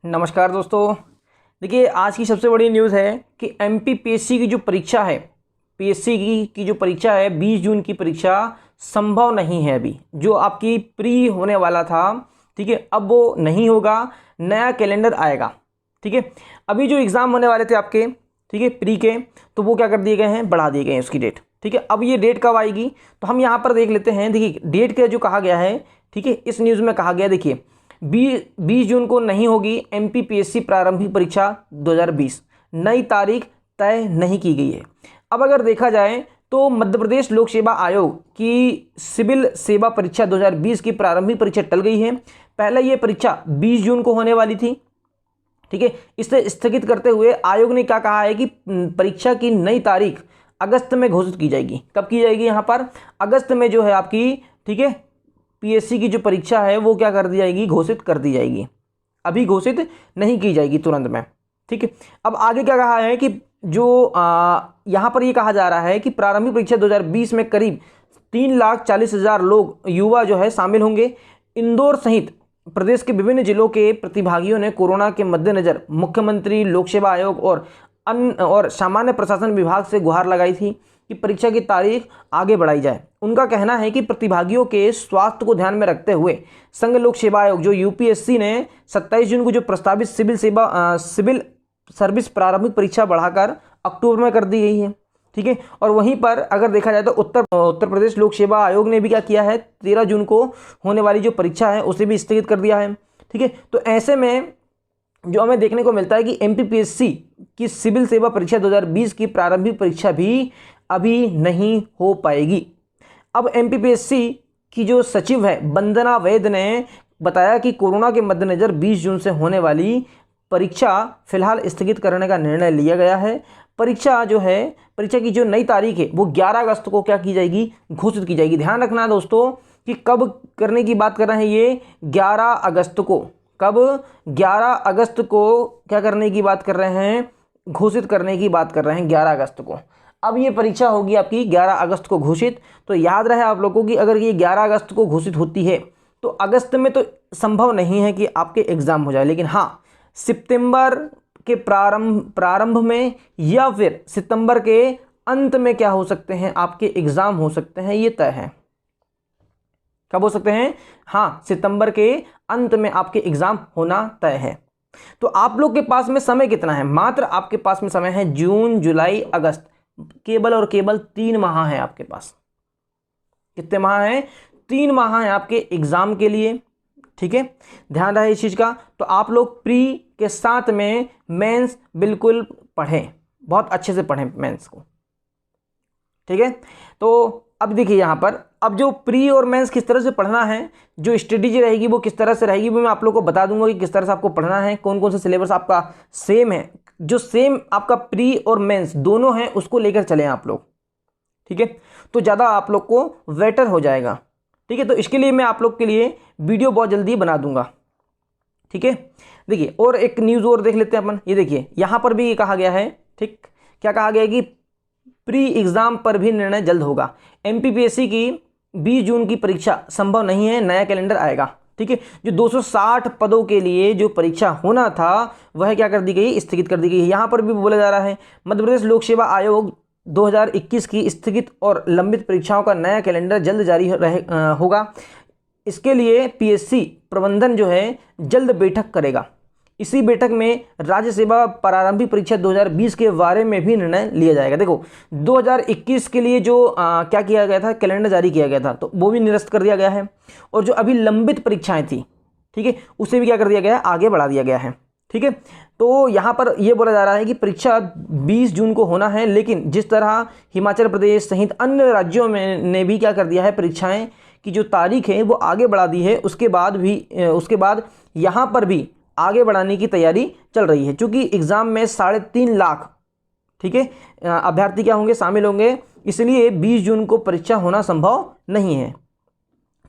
नमस्कार दोस्तों। देखिए, आज की सबसे बड़ी न्यूज़ है कि एमपीपीएससी की जो परीक्षा है, पीएससी की जो परीक्षा है 20 जून की परीक्षा संभव नहीं है। अभी जो आपकी प्री होने वाला था, ठीक है, अब वो नहीं होगा, नया कैलेंडर आएगा। ठीक है, अभी जो एग्ज़ाम होने वाले थे आपके, ठीक है, प्री के, तो वो क्या कर दिए गए हैं, बढ़ा दिए गए हैं उसकी डेट। ठीक है, अब ये डेट कब आएगी तो हम यहाँ पर देख लेते हैं। देखिए, डेट का जो कहा गया है, ठीक है, इस न्यूज़ में कहा गया, देखिए 20 जून को नहीं होगी एमपीपीएससी प्रारंभिक परीक्षा 2020, नई तारीख तय नहीं की गई है। अब अगर देखा जाए तो मध्य प्रदेश लोक सेवा आयोग की सिविल सेवा परीक्षा 2020 की प्रारंभिक परीक्षा टल गई है। पहले ये परीक्षा 20 जून को होने वाली थी, ठीक है। इसे स्थगित करते हुए आयोग ने क्या कहा है कि परीक्षा की नई तारीख अगस्त में घोषित की जाएगी। कब की जाएगी, यहाँ पर अगस्त में जो है आपकी, ठीक है, पीएससी की जो परीक्षा है वो क्या कर दी जाएगी, घोषित कर दी जाएगी। अभी घोषित नहीं की जाएगी तुरंत में। ठीक है, अब आगे क्या कहा है कि जो यहाँ पर ये कहा जा रहा है कि प्रारंभिक परीक्षा 2020 में करीब 3,40,000 लोग युवा जो है शामिल होंगे। इंदौर सहित प्रदेश के विभिन्न जिलों के प्रतिभागियों ने कोरोना के मद्देनजर मुख्यमंत्री, लोक सेवा आयोग और सामान्य प्रशासन विभाग से गुहार लगाई थी कि परीक्षा की तारीख आगे बढ़ाई जाए। उनका कहना है कि प्रतिभागियों के स्वास्थ्य को ध्यान में रखते हुए संघ लोक सेवा आयोग जो यूपीएससी ने 27 जून को जो प्रस्तावित सिविल सर्विस प्रारंभिक परीक्षा बढ़ाकर अक्टूबर में कर दी गई है। ठीक है, और वहीं पर अगर देखा जाए तो उत्तर प्रदेश लोक सेवा आयोग ने भी क्या किया है, 13 जून को होने वाली जो परीक्षा है उसे भी स्थगित कर दिया है। ठीक है, तो ऐसे में जो हमें देखने को मिलता है कि एमपीपीएससी की सिविल सेवा परीक्षा 2020 की प्रारंभिक परीक्षा भी अभी नहीं हो पाएगी। अब एमपीपीएससी की जो सचिव है वंदना वैद ने बताया कि कोरोना के मद्देनजर 20 जून से होने वाली परीक्षा फिलहाल स्थगित करने का निर्णय लिया गया है। परीक्षा की जो नई तारीख है वो 11 अगस्त को क्या की जाएगी, घोषित की जाएगी। ध्यान रखना दोस्तों कि कब करने की बात कर रहे हैं, ये 11 अगस्त को, कब 11 अगस्त को क्या करने की बात कर रहे हैं, घोषित करने की बात कर रहे हैं 11 अगस्त को। अब ये परीक्षा होगी आपकी 11 अगस्त को घोषित। तो याद रहे आप लोगों की, अगर ये 11 अगस्त को घोषित होती है तो अगस्त में तो संभव नहीं है कि आपके एग्ज़ाम हो जाए, लेकिन हाँ सितंबर के प्रारंभ में या फिर सितंबर के अंत में क्या हो सकते हैं, आपके एग्ज़ाम हो सकते हैं, ये तय है। कब हो सकते हैं, हाँ सितंबर के अंत में आपके एग्ज़ाम होना तय है। तो आप लोग के पास में समय कितना है, मात्र आपके पास में समय है जून, जुलाई, अगस्त, केवल और केवल 3 माह है आपके पास। कितने माह हैं, 3 माह हैं आपके एग्जाम के लिए। ठीक है, ध्यान रहे इस चीज का। तो आप लोग प्री के साथ में मेंस बिल्कुल पढ़ें, बहुत अच्छे से पढ़ें मेंस को। ठीक है, तो अब देखिए यहाँ पर, अब जो प्री और मेंस किस तरह से पढ़ना है, जो स्ट्रेटेजी रहेगी वो किस तरह से रहेगी, वो मैं आप लोग को बता दूंगा कि किस तरह से आपको पढ़ना है, कौन कौन सा सिलेबस आपका सेम है। जो सेम आपका प्री और मेंस दोनों हैं उसको लेकर चलें आप लोग। ठीक है, तो ज़्यादा आप लोग को बेटर हो जाएगा। ठीक है, तो इसके लिए मैं आप लोग के लिए वीडियो बहुत जल्दी बना दूंगा। ठीक है, देखिए और एक न्यूज़ और देख लेते हैं अपन। ये देखिए यहाँ पर भी ये कहा गया है, ठीक, क्या कहा गया है कि प्री एग्जाम पर भी निर्णय जल्द होगा। एमपीपीएससी की 20 जून की परीक्षा संभव नहीं है, नया कैलेंडर आएगा। ठीक है, जो 260 पदों के लिए जो परीक्षा होना था वह क्या कर दी गई, स्थगित कर दी गई है। यहाँ पर भी बोला जा रहा है मध्य प्रदेश लोक सेवा आयोग 2021 की स्थगित और लंबित परीक्षाओं का नया कैलेंडर जल्द जारी होगा। इसके लिए पीएससी प्रबंधन जो है जल्द बैठक करेगा। इसी बैठक में राज्य सेवा प्रारंभिक परीक्षा 2020 के बारे में भी निर्णय लिया जाएगा। देखो 2021 के लिए जो क्या किया गया था, कैलेंडर जारी किया गया था, तो वो भी निरस्त कर दिया गया है। और जो अभी लंबित परीक्षाएं थी, ठीक है, उसे भी क्या कर दिया गया है, आगे बढ़ा दिया गया है। ठीक है, तो यहाँ पर यह बोला जा रहा है कि परीक्षा 20 जून को होना है, लेकिन जिस तरह हिमाचल प्रदेश सहित अन्य राज्यों में ने भी क्या कर दिया है, परीक्षाएं की जो तारीख है वो आगे बढ़ा दी है। उसके बाद यहाँ पर भी आगे बढ़ाने की तैयारी चल रही है, क्योंकि एग्ज़ाम में 3.5 लाख, ठीक है, अभ्यर्थी क्या होंगे, शामिल होंगे, इसलिए 20 जून को परीक्षा होना संभव नहीं है।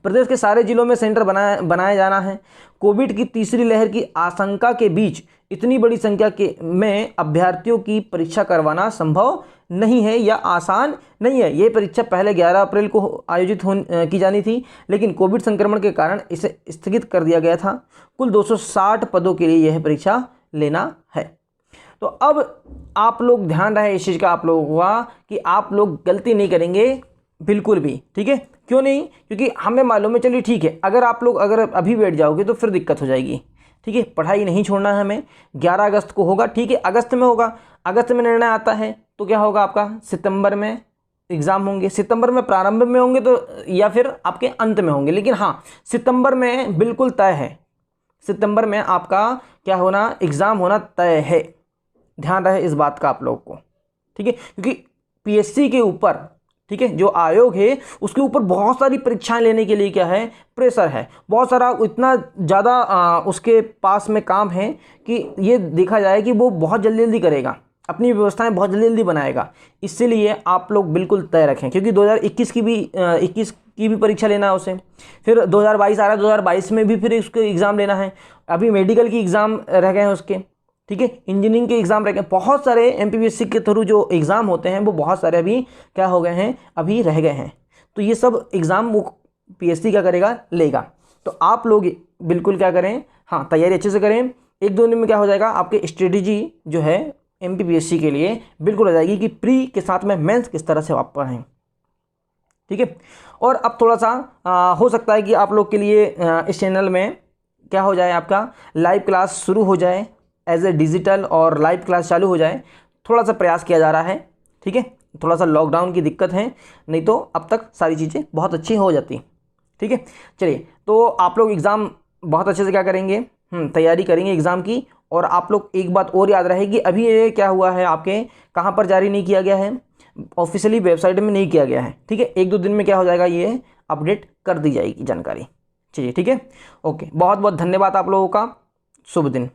प्रदेश के सारे जिलों में सेंटर बनाया जाना है। कोविड की तीसरी लहर की आशंका के बीच इतनी बड़ी संख्या के में अभ्यर्थियों की परीक्षा करवाना संभव नहीं है या आसान नहीं है। ये परीक्षा पहले 11 अप्रैल को आयोजित की जानी थी, लेकिन कोविड संक्रमण के कारण इसे स्थगित कर दिया गया था। कुल 260 पदों के लिए यह परीक्षा लेना है। तो अब आप लोग ध्यान रहे इस चीज़ का आप लोगों का कि आप लोग गलती नहीं करेंगे बिल्कुल भी, ठीक है। क्यों नहीं? क्योंकि हमें मालूम है, चलिए ठीक है, अगर आप लोग अगर अभी बैठ जाओगे तो फिर दिक्कत हो जाएगी, ठीक है। पढ़ाई नहीं छोड़ना है हमें। 11 अगस्त को होगा, ठीक है, अगस्त में होगा। अगस्त में निर्णय आता है तो क्या होगा आपका, सितंबर में एग्ज़ाम होंगे। सितंबर में प्रारंभ में होंगे तो या फिर आपके अंत में होंगे, लेकिन हाँ सितंबर में बिल्कुल तय है। सितंबर में आपका क्या होना, एग्ज़ाम होना तय है। ध्यान रहे इस बात का आप लोग को, ठीक है। क्योंकि पीएससी के ऊपर, ठीक है, जो आयोग है उसके ऊपर बहुत सारी परीक्षाएं लेने के लिए क्या है, प्रेशर है बहुत सारा। इतना ज़्यादा उसके पास में काम है कि ये देखा जाए कि वो बहुत जल्दी जल्दी करेगा, अपनी व्यवस्थाएं बहुत जल्दी जल्दी बनाएगा। इसीलिए आप लोग बिल्कुल तय रखें, क्योंकि 2021 की भी परीक्षा लेना है उसे। फिर 2022 आ रहा है, 2022 में भी फिर उसके एग्ज़ाम लेना है। अभी मेडिकल की एग्ज़ाम रह गए हैं उसके, ठीक है, इंजीनियरिंग के एग्ज़ाम रह गए। बहुत सारे एमपीपीएससी के थ्रू जो एग्ज़ाम होते हैं वो बहुत सारे अभी क्या हो गए हैं, अभी रह गए हैं। तो ये सब एग्ज़ाम वो पीएससी क्या करेगा, लेगा। तो आप लोग बिल्कुल क्या करें, हाँ तैयारी अच्छे से करें। 1-2 दिन में क्या हो जाएगा, आपके स्ट्रेटेजी जो है एमपीपीएससी के लिए बिल्कुल हो जाएगी कि प्री के साथ में मेंस किस तरह से आप पढ़ें, ठीक है। और अब थोड़ा सा हो सकता है कि आप लोग के लिए इस चैनल में क्या हो जाए, आपका लाइव क्लास शुरू हो जाए, एज ए डिजिटल और लाइव क्लास चालू हो जाए। थोड़ा सा प्रयास किया जा रहा है, ठीक है। थोड़ा सा लॉकडाउन की दिक्कत है, नहीं तो अब तक सारी चीज़ें बहुत अच्छी हो जाती, ठीक है। चलिए, तो आप लोग एग्ज़ाम बहुत अच्छे से क्या करेंगे, तैयारी करेंगे एग्ज़ाम की। और आप लोग एक बात और याद रहेगी, अभी ये क्या हुआ है, आपके कहाँ पर जारी नहीं किया गया है, ऑफिशियली वेबसाइट में नहीं किया गया है, ठीक है। 1-2 दिन में क्या हो जाएगा, ये अपडेट कर दी जाएगी जानकारी। चलिए ठीक है, ओके, बहुत बहुत धन्यवाद आप लोगों का, शुभ दिन।